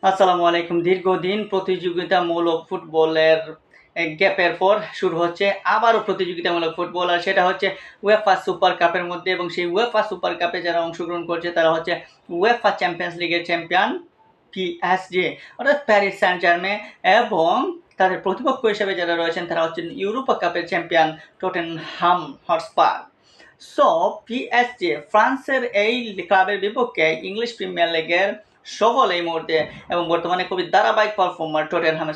আসসালামু আলাইকুম। দীর্ঘদিন প্রতিযোগিতামূলক ফুটবলের গ্যাপের পর শুরু হচ্ছে আবারও প্রতিযোগিতামূলক ফুটবল, আর সেটা হচ্ছে উয়েফা সুপার কাপের মধ্যে। এবং সেই উয়েফা সুপার কাপে যারা অংশগ্রহণ করছে তারা হচ্ছে উয়েফা চ্যাম্পিয়ন্স লিগের চ্যাম্পিয়ন পিএসজি, অর্থাৎ প্যারিস সেন্ট জার্মেই। এবং তাদের প্রতিপক্ষ হিসেবে যারা রয়েছেন তারা হচ্ছেন ইউরোপা কাপের champion Tottenham Hotspur. So PSG ফ্রান্সের এই ক্লাবের বিপক্ষে ইংলিশ প্রিমিয়ার লিগের সফল এই মুহূর্তে এবং বর্তমানে খুবই ধারাবাহিক পারফর্মার টটেনহাম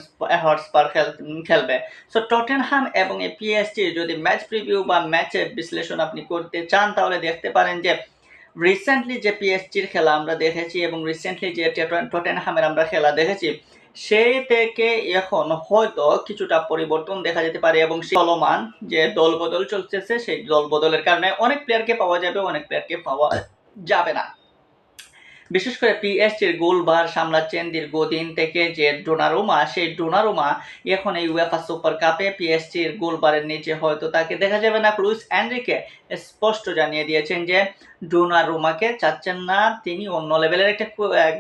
হটস্পার খেলবে। সো টটেনহাম এবং এই পিএসজি যদি ম্যাচ প্রিভিউ বা ম্যাচের বিশ্লেষণ আপনি করতে চান তাহলে দেখতে পারেন যে রিসেন্টলি যে পিএসজির খেলা আমরা দেখেছি এবং রিসেন্টলি যে টটেনহামের আমরা খেলা দেখেছি, সেই থেকে এখন হয়তো কিছুটা পরিবর্তন দেখা যেতে পারে এবং সেই চলমান যে দল বদল চলতেছে সেই দল বদলের কারণে অনেক প্লেয়ারকে পাওয়া যাবে, অনেক প্লেয়ারকে পাওয়া যাবে না। বিশেষ করে পিএসজির গোলবার সামলাচ্ছেন দীর্ঘদিন থেকে যে ডোনারুমা, সেই ডোনারুমা এখন এই উয়েফা সুপার কাপে পিএসজির গোলবারের নিচে হয়তো তাকে দেখা যাবে না। লুইস এনরিকে স্পষ্ট জানিয়ে দিয়েছেন যে ডোনারুমাকে চাচ্ছেন না, তিনি অন্য লেভেলের একটা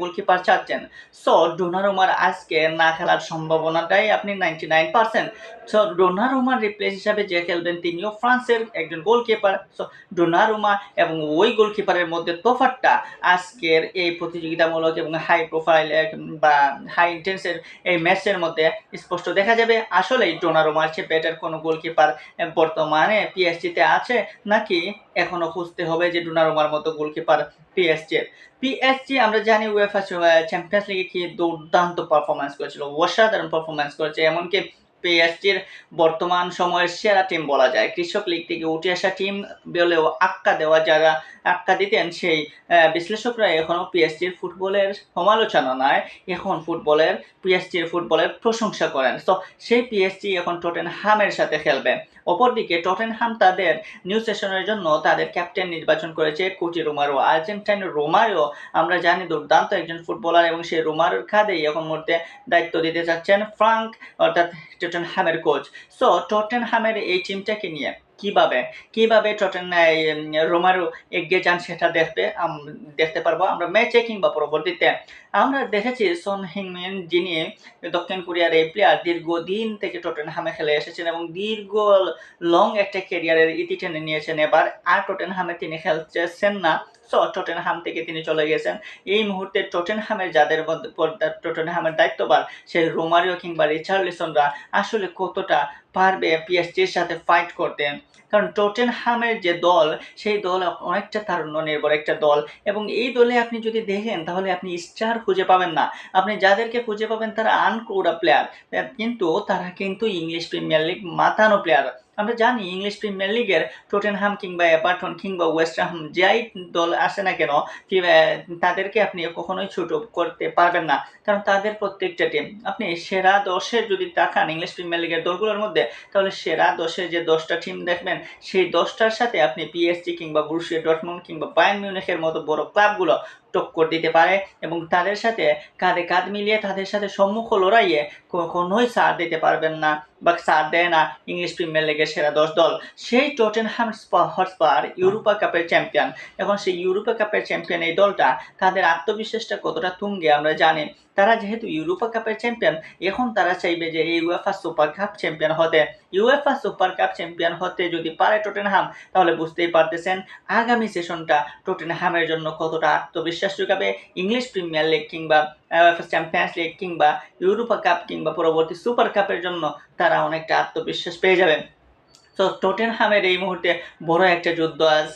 গোলকিপার চাচ্ছেন। সো ডোনারুমার আজকে না খেলার সম্ভাবনাটাই আপনি 99%। সো ডোনারুমার রিপ্লেস হিসাবে যে খেলবেন তিনিও ফ্রান্সের একজন গোলকিপার। সো ডোনারুমা এবং ওই গোলকিপারের মধ্যে তফাৎটা আজকের এই প্রতিযোগিতামূলক এবং হাই প্রোফাইল বা হাই ইন্টেন্সের এই ম্যাচের মধ্যে স্পষ্ট দেখা যাবে আসলেই ডোনারুমার চেয়ে বেটার কোনো গোলকিপার বর্তমানে পিএসজিতে আছে নাকি এখনো খুঁজতে হবে যে ডোনারুমার মতো গোলকিপার পিএসজি আমরা জানি উয়েফা চ্যাম্পিয়ন্স লিগে কি দুর্দান্ত পারফরমেন্স করেছিল, অসাধারণ পারফরমেন্স করেছে। এমনকি পিএসজির বর্তমান সময়ের সেরা টিম বলা যায়, কৃষক লীগ থেকে উঠে আসা টিম বলেও যারা আক্কা দিতেন সেই বিশ্লেষকরা এখনও পিএসজির ফুটবলের সমালোচনা নয়, এখন পিএসজির ফুটবলের প্রশংসা করেন। তো সেই পিএসজি এখন টটেনহামের সাথে খেলবে। অপরদিকে টটেনহাম তাদের নিউ সেশনের জন্য তাদের ক্যাপ্টেন নির্বাচন করেছে কোচি রোমারো, আর্জেন্টাইন রোমারো। আমরা জানি দুর্দান্ত একজন ফুটবলার এবং সেই রোমারোর কাঁধেই এখন মুহূর্তে দায়িত্ব দিতে চাচ্ছেন ফ্রাঙ্ক, অর্থাৎ টটেনহামের কোচ। সো টটেনহামের এই টিমটাকে নিয়ে কিভাবে রোমারো এগিয়ে যান সেটা দেখতে পারবো আমরা ম্যাচে কিংবা পরবর্তীতে। আমরা দেখেছি সন হিংমিন, যিনি দক্ষিণ কোরিয়ার এই প্লেয়ার, দীর্ঘদিন থেকে টটেনহামে খেলে এসেছেন এবং দীর্ঘ লং একটা ক্যারিয়ারের ইতি টেনে নিয়েছেন। এবার আর টটেনহামে তিনি খেলছেন না। সো টটেনহাম থেকে তিনি চলে গেছেন। এই মুহূর্তে টটেনহামের যাদের টটেনহামের দায়িত্বভার সেই রোমারিও কিংবা রিচার্লিসনরা আসলে কতটা পারবে পিএসজির সাথে ফাইট করতে, কারণ টটেনহামের যে দল সেই দল অনেকটা তারুণ্য নির্ভর একটা দল এবং এই দলে আপনি যদি দেখেন তাহলে আপনি স্টার খুঁজে পাবেন না। আপনি যাদেরকে খুঁজে পাবেন তারা আনকোরা প্লেয়ার, কিন্তু তারা কিন্তু ইংলিশ প্রিমিয়ার লিগ মাতানো প্লেয়ার। আমরা জানি ইংলিশ প্রিমিয়ার লিগের টটেনহাম কিংবা এভারটন কিংবা ওয়েস্ট হাম যাই দল আসে না কেন তাদেরকে আপনি কখনোই ছোট করতে পারবেন না, কারণ তাদের প্রত্যেকটা টিম আপনি সেরা 10-এর যদি তাকান ইংলিশ প্রিমিয়ার লিগের দলগুলোর মধ্যে, তাহলে সেরা 10-এ যে 10টা টিম দেখবেন সেই 10টার সাথে আপনি পিএসজি কিংবা বরুসিয়া ডর্টমুন্ড কিংবা বায়ার্ন মিউনিখের মতো বড় ক্লাবগুলো টক্কর দিতে পারে এবং তাদের সাথে কাঁধে কাঁধ মিলিয়ে তাদের সাথে সম্মুখ লড়াইয়ে কখনোই ছাড় দিতে পারবেন না বা ছাড় দেয় না ইংলিশ প্রিমিয়ার লিগের সেরা 10 দল। সেই টটেনহাম হটস্পার ইউরোপা কাপের চ্যাম্পিয়ন। এখন সেই ইউরোপা কাপের চ্যাম্পিয়ন এই দলটা, তাদের আত্মবিশ্বাসটা কতটা তুঙ্গে আমরা জানি। তারা যেহেতু ইউরোপা কাপের চ্যাম্পিয়ন, এখন তারা চাইবে যে এই উয়েফা সুপার কাপ চ্যাম্পিয়ন হতে। ইউএফা সুপার কাপ চ্যাম্পিয়ন হতে যদি পারে টটেনহাম, তাহলে বুঝতেই পারতেছেন আগামী সেশনটা টটেনহামের জন্য কতটা আত্মবিশ্বাস যোগাবে। ইংলিশ প্রিমিয়ার লিগ কিংবা চ্যাম্পিয়ন্স লিগ কিংবা ইউরোপা কাপ কিংবা পরবর্তী সুপার কাপের জন্য তারা অনেকটা আত্মবিশ্বাস পেয়ে যাবেন। তো টটেনহামের এই মুহূর্তে বড় একটা যুদ্ধ আজ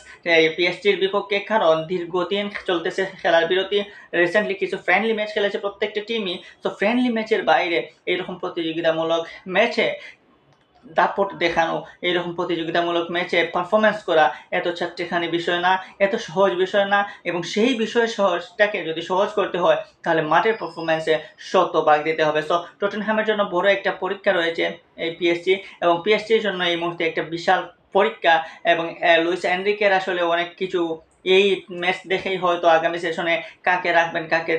পিএসজির বিপক্ষে, কারণ দীর্ঘদিন চলতেছে খেলার বিরতি। রিসেন্টলি কিছু ফ্রেন্ডলি ম্যাচ খেলেছে প্রত্যেকটা টিমই। তো ফ্রেন্ডলি ম্যাচের বাইরে এইরকম প্রতিযোগিতামূলক ম্যাচে দাপট দেখানো, এইরকম প্রতিযোগিতামূলক ম্যাচে পারফরমেন্স করা এত চারটেখানি বিষয় না, এত সহজ বিষয় না। এবং সেই বিষয় সহজটাকে যদি সহজ করতে হয় তাহলে মাঠের পারফরমেন্সে শতভাগ দিতে হবে। সো টটেনহামের জন্য বড় একটা পরীক্ষা রয়েছে এই পিএসজি, এবং পিএসজির জন্য এই মুহূর্তে একটা বিশাল পরীক্ষা। এবং লুইস এনরিকের আসলে অনেক কিছু এই ম্যাচ দেখেই হয়তো আগামী সেশনে কাকে রাখবেন কাকে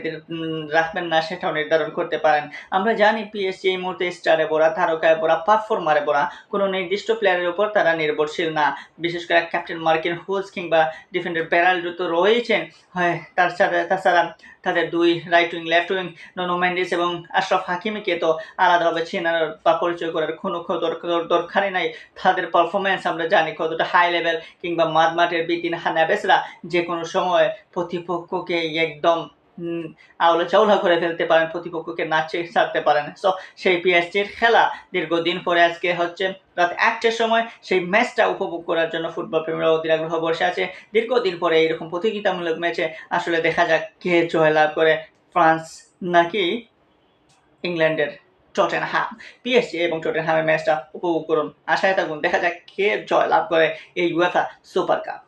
রাখবেন না সেটাও নির্ধারণ করতে পারেন। আমরা জানি পিএসজি এই মুহূর্তে স্টারে ভরা, তারকায় ভরা, পারফর্মারে ভরা, কোনো নির্দিষ্ট প্লেয়ারের উপর তারা নির্ভরশীল না। বিশেষ করে ক্যাপ্টেন মার্কিন হুলস কিংবা ডিফেন্ডার বেরাল্ডো তো রয়েছেন, হয় তাছাড়া তাদের দুই right wing left wing Nuno Mendis এবং আশরাফ হাকিমিকে তো আলাদাভাবে চেনার বা পরিচয় করার কোনো দরকারই নাই। তাদের পারফরমেন্স আমরা জানি কতটা হাই লেভেল, কিংবা মাঠের বিতিনহা নেভেসরা যে কোনো সময় প্রতিপক্ষকে একদম আউলা চাউলা করে ফেলতে পারেন, প্রতিপক্ষকে নাচে ছাড়তে পারেন। সো সেই পিএসজির খেলা দীর্ঘদিন পরে আজকে হচ্ছে রাত 1টার সময়, সেই ম্যাচটা উপভোগ করার জন্য ফুটবল প্রেমীরা অধীর আগ্রহ বসে আছে। দীর্ঘদিন পরে এইরকম প্রতিযোগিতামূলক ম্যাচে আসলে দেখা যাক কে জয়লাভ করে, ফ্রান্স নাকি ইংল্যান্ডের টটেনহাম। পিএসজি এবং টটেনহামের ম্যাচটা উপভোগ করুন, আশায় থাকুন দেখা যাক কে জয় লাভ করে এই উয়েফা সুপার কাপ।